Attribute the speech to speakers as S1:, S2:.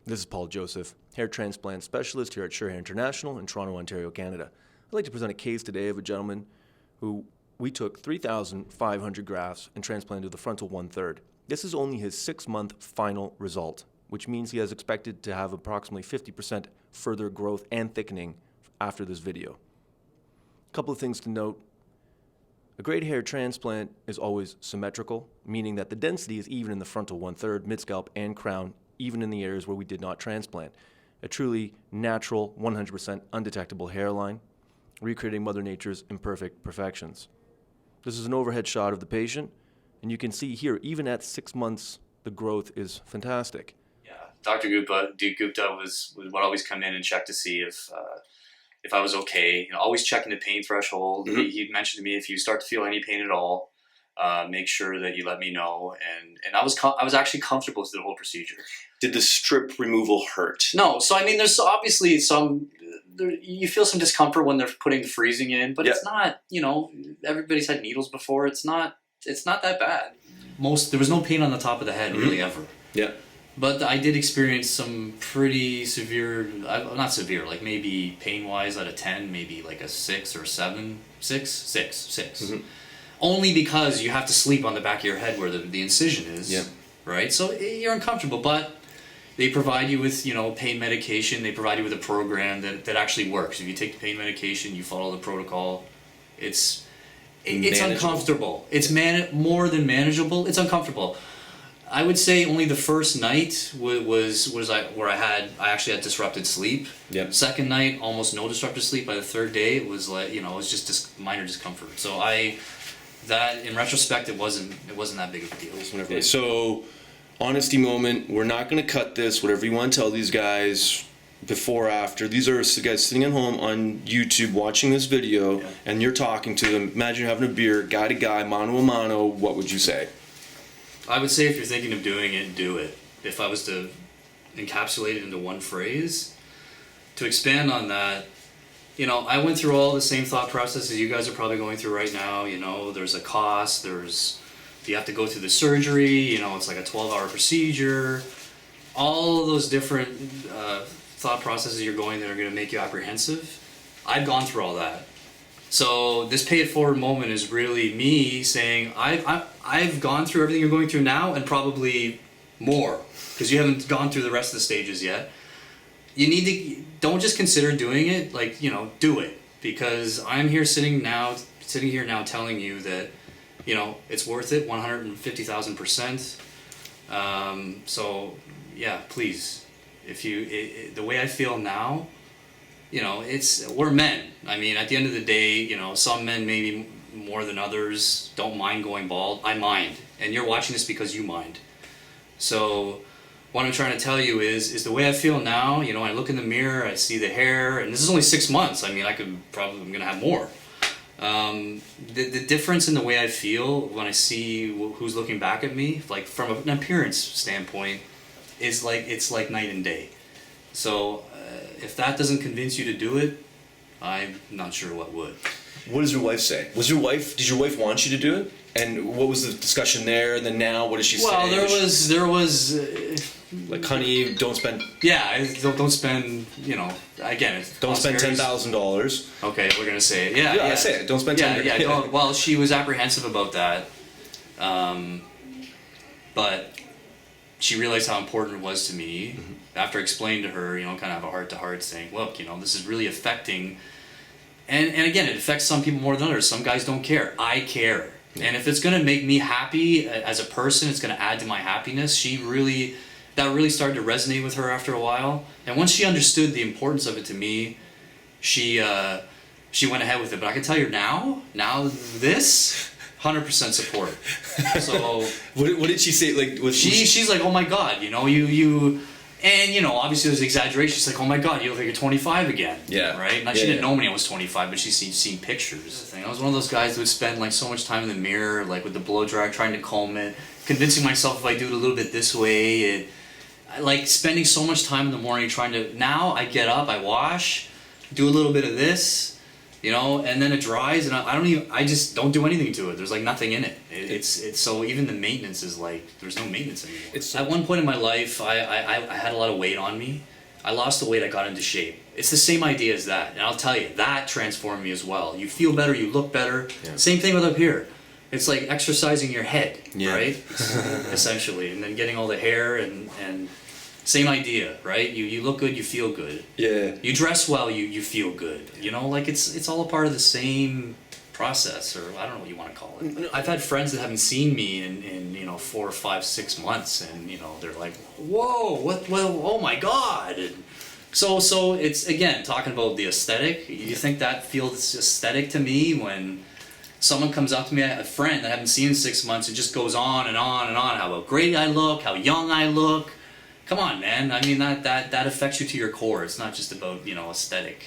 S1: This is Paul Joseph, hair transplant specialist here at Sure Hair International in Toronto, Ontario, Canada. I'd like to present a case today of a gentleman who we took 3,500 grafts and transplanted to the frontal 1/3. This is only his 6-month final result, which means he has expected to have approximately 50% further growth and thickening after this video. A couple of things to note. A great hair transplant is always symmetrical, meaning that the density is even in the frontal 1/3, mid-scalp, and crown, even in the areas where we did not transplant. A truly natural, 100% undetectable hairline, recreating Mother Nature's imperfect perfections. This is an overhead shot of the patient, and you can see here, even at 6 months, the growth is fantastic.
S2: Yeah, Dr. Gupta would always come in and check to see if I was okay. You know, always checking the pain threshold. Mm-hmm. He mentioned to me, if you start to feel any pain at all, make sure that you let me know. And I was actually comfortable with the whole procedure.
S3: Did the strip removal hurt?
S2: No. So I mean, there's obviously you feel some discomfort when they're putting the freezing in, but It's not. You know, everybody's had needles before. It's not that bad. There was no pain on the top of the head really ever.
S3: Yeah.
S2: But I did experience some pretty severe, not severe, like maybe pain-wise out of 10, maybe like a 6 or 7, 6. Mm-hmm. Only because you have to sleep on the back of your head where the incision is, right? So you're uncomfortable, but they provide you with, pain medication. They provide you with a program that actually works. If you take the pain medication, you follow the protocol, it's uncomfortable. It's more than manageable. It's uncomfortable. I would say only the first night was where I actually had disrupted sleep.
S3: Yep.
S2: Second night, almost no disrupted sleep. By the third day, it was like, it was just minor discomfort. So that in retrospect, it wasn't that big of a deal.
S3: Okay, so honesty moment. We're not going to cut this. Whatever you want to tell these guys, before, after. These are guys sitting at home on YouTube watching this video, and you're talking to them. Imagine you're having a beer, guy to guy, mano a mano. What would you say?
S2: I would say if you're thinking of doing it, do it. If I was to encapsulate it into one phrase, to expand on that, I went through all the same thought processes you guys are probably going through right now. There's a cost, you have to go through the surgery, it's like a 12-hour procedure. All of those different thought processes you're going that are going to make you apprehensive. I've gone through all that. So this pay it forward moment is really me saying I've gone through everything you're going through now and probably more, because you haven't gone through the rest of the stages yet. You need to, don't just consider doing it, do it, because I'm here sitting here now telling you that it's worth it 150,000%. So yeah, please, the way I feel now, we're men. I mean, at the end of the day, some men maybe more than others don't mind going bald. I mind. And you're watching this because you mind. So what I'm trying to tell you is the way I feel now, I look in the mirror, I see the hair, and this is only 6 months. I mean, I'm going to have more. The difference in the way I feel when I see who's looking back at me, like from an appearance standpoint, is it's like night and day. So if that doesn't convince you to do it, I'm not sure what would.
S3: What does your wife say? Did your wife want you to do it? And what was the discussion there? And then now, what does she say?
S2: Well, there was
S3: like, honey, don't spend.
S2: Yeah, don't spend. Again,
S3: don't spend $10,000.
S2: Okay, we're gonna say it. Yeah,
S3: I say it. Don't spend $10,000.
S2: Yeah. Well, she was apprehensive about that, but she realized how important it was to me. Mm-hmm. After I explained to her, kind of a heart-to-heart, saying, look, this is really affecting, and again, it affects some people more than others. Some guys don't care. I care. Yeah. And if it's going to make me happy as a person, it's going to add to my happiness. That really started to resonate with her after a while. And once she understood the importance of it to me, she went ahead with it. But I can tell you now this, 100% support. So
S3: what did she say?
S2: She's like, oh my God, you. And, obviously there's exaggeration. She's like, oh my God, you look like you're 25 again.
S3: Yeah.
S2: Right? Now, she didn't know me when I was 25, but she's seen pictures. I was one of those guys that would spend, so much time in the mirror, with the blow dryer, trying to comb it, convincing myself if I do it a little bit this way. Spending so much time in the morning trying to... Now, I get up, I wash, do a little bit of this, you know, and then it dries, and I just don't do anything to it. There's like nothing in it. It's so even the maintenance is like there's no maintenance anymore. At one point in my life, I had a lot of weight on me. I lost the weight, I got into shape. It's the same idea as that, and I'll tell you, that transformed me as well. You feel better, you look better.
S3: Yeah.
S2: Same thing with up here. It's like exercising your head,
S3: Yeah.
S2: right? Essentially, and then getting all the hair and same idea, right? You look good, you feel good.
S3: Yeah.
S2: You dress well, you feel good. You know, like it's all a part of the same process, or I don't know what you want to call it. I've had friends that haven't seen me in 4, 5, 6 months, and they're like, "Whoa, what? Well, oh my God!" And so it's again talking about the aesthetic. You think that feels aesthetic to me when someone comes up to me, a friend that I haven't seen in 6 months, it just goes on and on and on. How great I look, how young I look. Come on, man. I mean that affects you to your core. It's not just about aesthetic.